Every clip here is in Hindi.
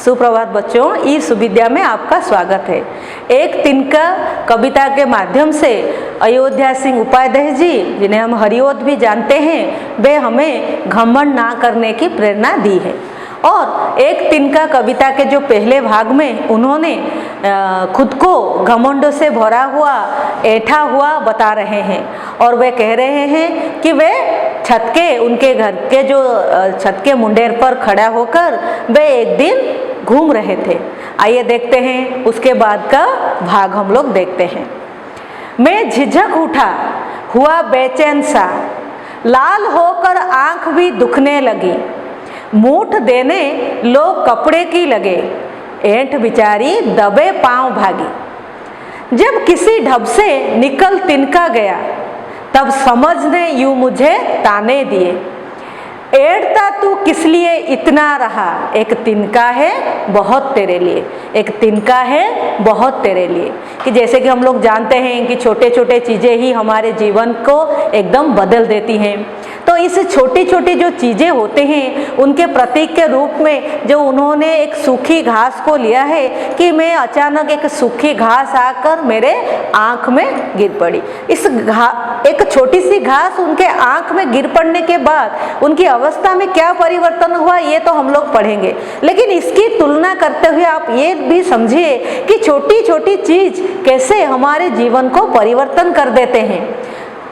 सुप्रभात बच्चों, इस विद्या में आपका स्वागत है। एक तिनका कविता के माध्यम से अयोध्या सिंह उपाध्याय जी, जिन्हें हम हरिओद भी जानते हैं, वे हमें घमंड ना करने की प्रेरणा दी है। और एक तिनका कविता के जो पहले भाग में उन्होंने खुद को घमंड से भरा हुआ, ऐठा हुआ बता रहे हैं और वे कह रहे हैं कि वे छत के, उनके घर के जो छत के मुंडेर पर खड़ा होकर वे एक दिन घूम रहे थे। आइए देखते हैं, उसके बाद का भाग हम लोग देखते हैं। मैं झिझक उठा, हुआ बेचैन सा, लाल होकर आंख भी दुखने लगी, मूठ देने लोग कपड़े की लगे, ऐंठ बिचारी दबे पांव भागी। जब किसी ढब से निकल तिनका गया, तब समझ ने यूं मुझे ताने दिए, ऐंठता तू किस लिए इतना रहा, एक तिनका है बहुत तेरे लिए, एक तिनका है बहुत तेरे लिए। कि जैसे कि हम लोग जानते हैं कि छोटे छोटे चीज़ें ही हमारे जीवन को एकदम बदल देती हैं। तो इस छोटी छोटी जो चीज़ें होते हैं, उनके प्रतीक के रूप में जो उन्होंने एक सूखी घास को लिया है कि मैं अचानक एक सूखी घास आकर मेरे आँख में गिर पड़ी। एक छोटी सी घास उनके आँख में गिर पड़ने के बाद उनकी अवस्था में क्या परिवर्तन हुआ, ये तो हम लोग पढ़ेंगे। लेकिन इसकी तुलना करते हुए आप ये भी समझिए कि छोटी छोटी चीज़ कैसे हमारे जीवन को परिवर्तन कर देते हैं।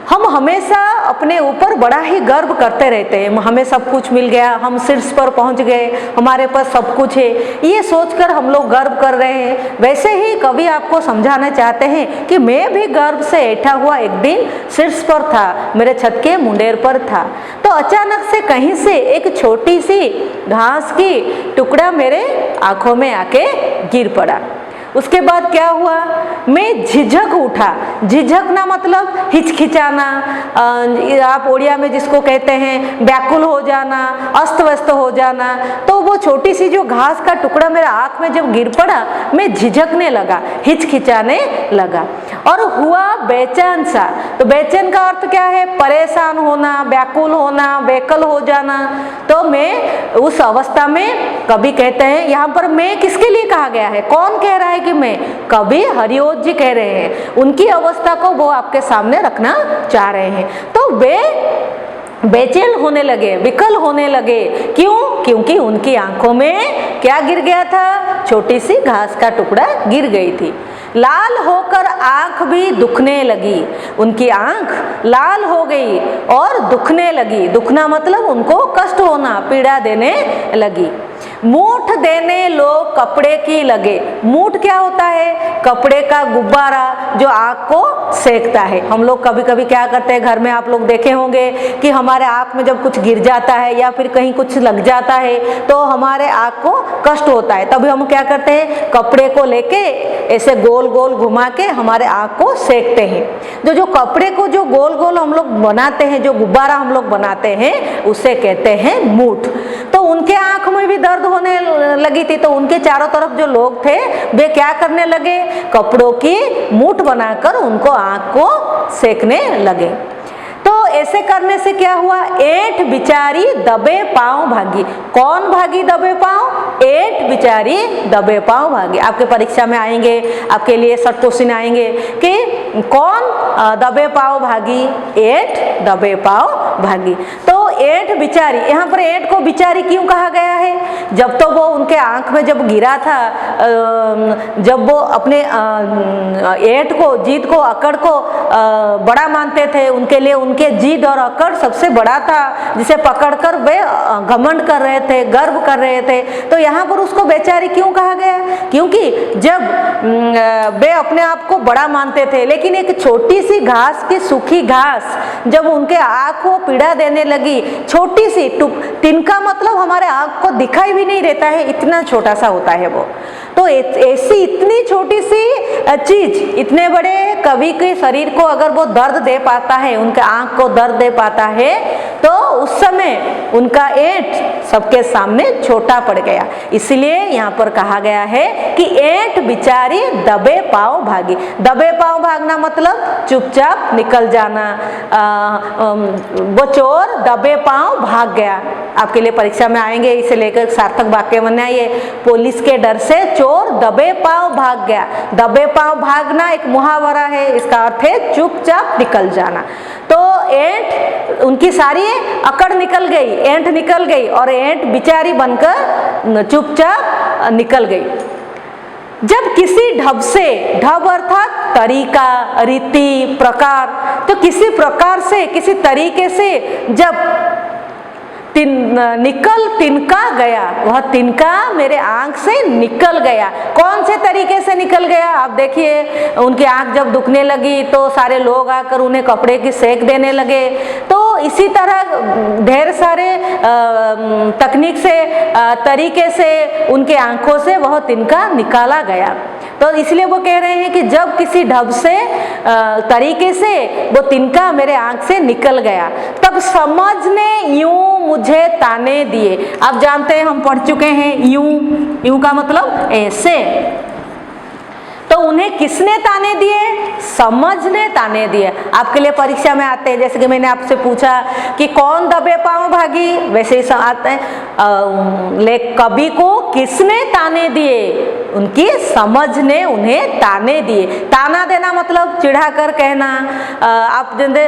हम हमेशा अपने ऊपर बड़ा ही गर्व करते रहते हैं, हमें सब कुछ मिल गया, हम शीर्ष पर पहुंच गए, हमारे पास सब कुछ है, ये सोचकर हम लोग गर्व कर रहे हैं। वैसे ही कवि आपको समझाना चाहते हैं कि मैं भी गर्व से ऐठा हुआ एक दिन शीर्ष पर था, मेरे छत के मुंडेर पर था, तो अचानक से कहीं से एक छोटी सी घास की टुकड़ा मेरे आंखों में आके गिर पड़ा। उसके बाद क्या हुआ, मैं झिझक उठा। झिझकना मतलब हिचकिचाना, आप ओडिया में जिसको कहते हैं व्याकुल हो जाना, अस्त व्यस्त हो जाना। तो वो छोटी सी जो घास का टुकड़ा मेरे आँख में जब गिर पड़ा, मैं झिझकने लगा, हिचकिचाने लगा और हुआ बेचैन सा। तो बेचैन का अर्थ क्या है, परेशान होना, व्याकुल होना, बेकल हो जाना। तो मैं उस अवस्था में, कवि कहते हैं यहाँ पर मैं किसके लिए कहा गया है, कौन कह रहा है कि मैं, कवि हरिओद जी कह रहे हैं, उनकी अवस्था को वो आपके सामने रखना चाह रहे हैं। तो वे बेचैन होने लगे, विकल होने लगे। क्यों? क्योंकि उनकी आंखों में क्या गिर गया था, छोटी सी घास का टुकड़ा गिर गई थी। लाल होकर आंख भी दुखने लगी, उनकी आंख लाल हो गई और दुखने लगी। दुखना मतलब उनको कष्ट होना, पीड़ा देने लगी। मूठ देने लोग कपड़े की लगे। मूठ क्या होता है, कपड़े का गुब्बारा जो आँख को सेकता है। हम लोग कभी कभी क्या करते हैं, घर में आप लोग देखे होंगे कि हमारे आँख में जब कुछ गिर जाता है या फिर कहीं कुछ लग जाता है तो हमारे आँख को कष्ट होता है। तभी हम क्या करते हैं, कपड़े को लेके ऐसे गोल गोल घुमा के हमारे आँख को सेकते हैं। जो कपड़े को जो गोल गोल हम लोग बनाते हैं, जो गुब्बारा हम लोग बनाते हैं, उसे कहते हैं मूठ। तो उनके आँख में भी दर्द होने लगी थी, तो उनके चारों तरफ जो लोग थे वे क्या करने लगे, कपड़ों की मूठ बनाकर उनको आँख को सेकने लगे। तो ऐसे करने से क्या हुआ, ऐंठ बिचारी दबे पांव भागी। कौन भागी दबे पांव, ऐंठ बिचारी दबे पांव भागी। आपके परीक्षा में आएंगे, आपके लिए शॉर्ट क्वेश्चन आएंगे कि कौन दबे पांव भागी, ऐंठ दबे पांव भागी। तो ऐंठ बिचारी, यहाँ पर ऐंठ को बिचारी क्यों कहा गया है, जब तो वो उनके आंख में जब गिरा था, जब वो अपने ऐंठ को, जीत को, अकड़ को बड़ा मानते थे, उनके लिए उनके जीद और अकड़ सबसे बड़ा था, जिसे पकड़कर वे घमंड कर रहे थे, गर्व कर रहे थे। तो यहाँ पर उसको बेचारी क्यों कहा गया, क्योंकि जब वे अपने आप को बड़ा मानते थे, लेकिन एक छोटी सी घास की, सूखी घास जब उनके आँख को पीड़ा देने लगी, छोटी सी तिनका मतलब हमारे आँख को दिखाई भी नहीं देता है, इतना छोटा सा होता है वो। तो ऐसी इतनी छोटी सी चीज इतने बड़े कवि के शरीर को अगर वो दर्द दे पाता है, उनके आंख को दर्द दे पाता है, तो उस समय उनका ऐंठ सबके सामने छोटा पड़ गया। इसलिए यहाँ पर कहा गया है कि ऐंठ बिचारी दबे पांव भागी। दबे पांव भागना मतलब चुपचाप निकल जाना। वो चोर दबे पांव भाग गया। आपके लिए परीक्षा में आएंगे, इसे लेकर सार्थक वाक्य बनाइए। पुलिस के डर से चोर दबे पांव भाग गया। दबे पांव भागना एक मुहावरा है, इसका अर्थ है चुपचाप निकल जाना। तो ऐंठ उनकी सारी अकड़ निकल गई, ऐंठ निकल गई और ऐंठ बिचारी बनकर चुपचाप निकल गई। जब किसी ढब से, ढब अर्थात तरीका, रीति, प्रकार, तो किसी प्रकार से, किसी तरीके से जब तिनका गया, वह तिनका मेरे आंख से निकल गया। कौन से तरीके से निकल गया? आप देखिए, उनकी आंख जब दुखने लगी तो सारे लोग आकर उन्हें कपड़े की सेक देने लगे। तो इसी तरह ढेर सारे तकनीक से, तरीके से उनके आंखों से वह तिनका निकाला गया। तो इसलिए वो कह रहे हैं कि जब किसी ढब से, तरीके से वो तिनका मेरे आंख से निकल गया, तब समझ ने यूं मुझे ताने दिए। आप जानते हैं, हम पढ़ चुके हैं, यूं, यूं का मतलब ऐसे। तो उन्हें किसने ताने दिए? समझ ने ताने दिए। आपके लिए परीक्षा में आते हैं, जैसे कि मैंने आपसे पूछा कि कौन दबे पांव भागी, वैसे ही आते हैं, कवि को किसने ताने दिए? उनकी समझ ने उन्हें ताने दिए। ताना देना मतलब चिढ़ा कर कहना। आप जैसे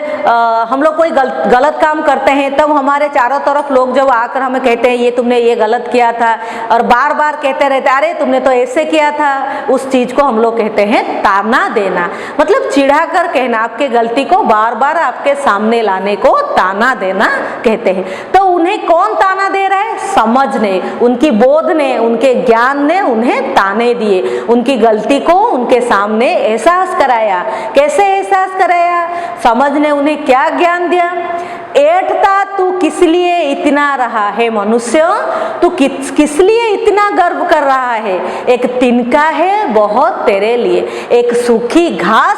हम लोग कोई गलत काम करते हैं, तब हमारे चारों तरफ लोग जब आकर हमें कहते हैं ये तुमने ये गलत किया था, और बार बार कहते रहते अरे तुमने तो ऐसे किया था, उस चीज को हम लोग कहते हैं ताना देना। मतलब चिढ़ा कर कहना, आपके गलती को बार बार आपके सामने लाने को ताना देना कहते हैं। तो उन्हें कौन ताना दे रहा है? समझ ने, उनकी बोध ने, उनके ज्ञान ने उन्हें ताने दिए। उनकी गलती को उनके सामने एहसास कराया। कैसे एहसास कराया? समझ ने उन्हें क्या ज्ञान दिया? ऐंठता तू किस लिए इतना रहा है मनुष्य? तू किस लिए इतना गर्व कर रहा है? एक तिनका है बहुत तेरे लिए, एक सूखी घास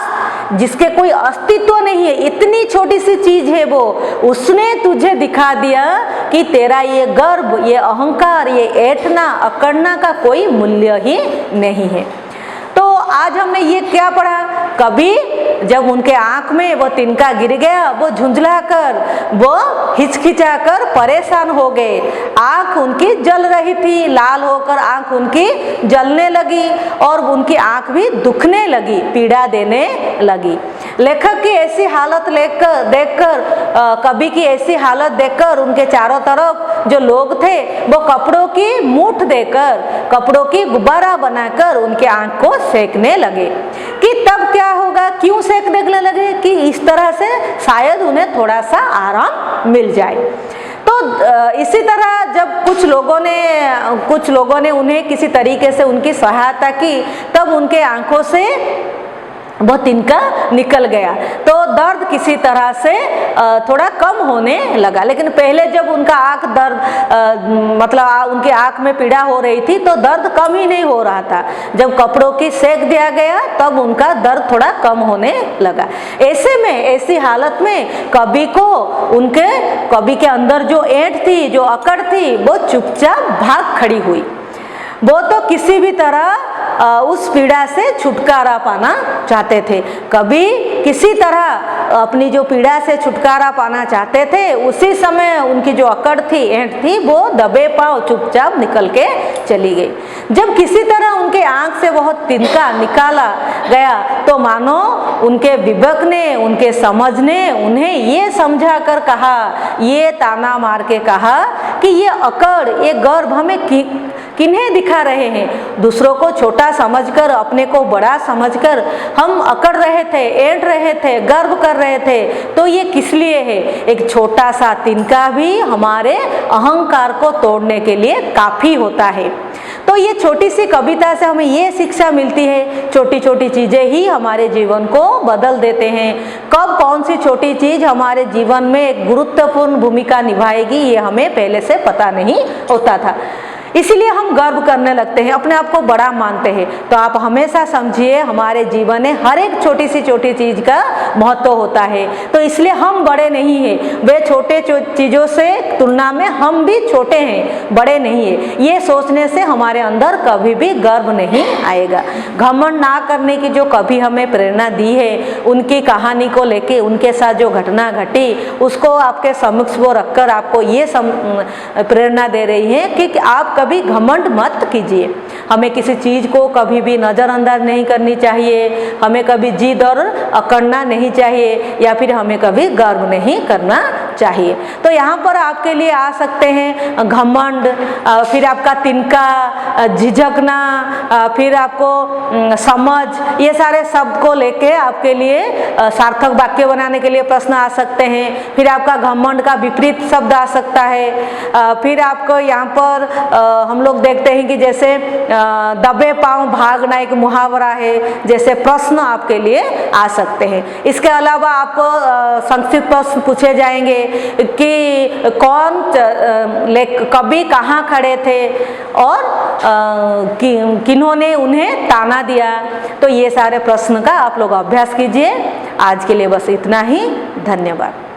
जिसके कोई अस्तित्व नहीं है, इतनी छोटी सी चीज है वो, उसने तुझे दिखा दिया कि तेरा ये गर्व, ये अहंकार, ये ऐंठना, अकड़ना का कोई मूल्य ही नहीं है। तो आज हमने ये क्या पढ़ा? कभी जब उनके आंख में वो तिनका गिर गया, वो झुंझला कर, वो हिचकिचा कर परेशान हो गए। आंख उनकी जल रही थी, लाल होकर आंख उनकी जलने लगी और उनकी आंख भी दुखने लगी, पीड़ा देने लगी। लेखक की ऐसी हालत देखकर, कवि की ऐसी हालत देखकर उनके चारों तरफ जो लोग थे वो कपड़ों की मूठ देकर, कपड़ों की गुब्बारा बनाकर उनके आंख को सेकने लगे। कि तब क्या होगा? क्यों सेकने लगे? कि इस तरह से शायद उन्हें थोड़ा सा आराम मिल जाए। तो इसी तरह जब कुछ लोगों ने उन्हें किसी तरीके से उनकी सहायता की, तब उनके आंखों से वो तिनका निकल गया। तो दर्द किसी तरह से थोड़ा कम होने लगा। लेकिन पहले जब उनका आंख मतलब उनकी आंख में पीड़ा हो रही थी, तो दर्द कम ही नहीं हो रहा था। जब कपड़ों की सेक दिया गया, तब उनका दर्द थोड़ा कम होने लगा। ऐसे में, ऐसी हालत में कवि के अंदर जो ऐंठ थी, जो अकड़ थी, वो चुपचाप भाग खड़ी हुई। वो तो किसी भी तरह उस पीड़ा से छुटकारा पाना चाहते थे। कभी किसी तरह अपनी जो पीड़ा से छुटकारा पाना चाहते थे, उसी समय उनकी जो अकड़ थी, ऐंठ थी, वो दबे पांव चुपचाप निकल के चली गई। जब किसी तरह उनके आंख से वह तिनका निकाला गया, तो मानो उनके विवेक ने, उनके समझ ने उन्हें ये समझा कर कहा, ये ताना मार के कहा कि ये अकड़, ये गर्व हमें किन्हें दिखा रहे हैं? दूसरों को छोटा समझकर, अपने को बड़ा समझकर हम अकड़ रहे थे, ऐंठ रहे थे, गर्व कर रहे थे। तो ये किस लिए है? एक छोटा सा तिनका भी हमारे अहंकार को तोड़ने के लिए काफी होता है। तो ये छोटी सी कविता से हमें ये शिक्षा मिलती है, छोटी छोटी चीजें ही हमारे जीवन को बदल देते हैं। कब कौन सी छोटी चीज हमारे जीवन में एक गुरुत्वपूर्ण भूमिका निभाएगी, ये हमें पहले से पता नहीं होता था। इसीलिए हम गर्व करने लगते हैं, अपने आप को बड़ा मानते हैं। तो आप हमेशा समझिए हमारे जीवन में हर एक छोटी सी छोटी चीज का महत्व होता है। तो इसलिए हम बड़े नहीं हैं, वे छोटे चीजों से तुलना में हम भी छोटे हैं, बड़े नहीं है। ये सोचने से हमारे अंदर कभी भी गर्व नहीं आएगा। घमंड ना करने की जो कभी हमें प्रेरणा दी है, उनकी कहानी को लेके, उनके साथ जो घटना घटी उसको आपके समक्ष वो रखकर आपको ये प्रेरणा दे रही है कि आप कभी घमंड मत कीजिए। हमें किसी चीज को कभी भी नजरअंदाज नहीं करनी चाहिए, हमें कभी जिद और अकड़ना नहीं चाहिए, या फिर हमें कभी गर्व नहीं करना चाहिए। तो यहाँ पर आपके लिए आ सकते हैं घमंड, फिर आपका तिनका, झिझकना, फिर आपको समझ, ये सारे शब्द को लेके आपके लिए सार्थक वाक्य बनाने के लिए प्रश्न आ सकते हैं। फिर आपका घमंड का विपरीत शब्द आ सकता है। फिर आपको यहाँ पर हम लोग देखते हैं कि जैसे दबे पांव भागना एक मुहावरा है, जैसे प्रश्न आपके लिए आ सकते हैं। इसके अलावा आपको संक्षिप्त प्रश्न पूछे जाएंगे कि कौन कभी कहाँ खड़े थे और किन्होंने उन्हें ताना दिया। तो ये सारे प्रश्न का आप लोग अभ्यास कीजिए। आज के लिए बस इतना ही। धन्यवाद।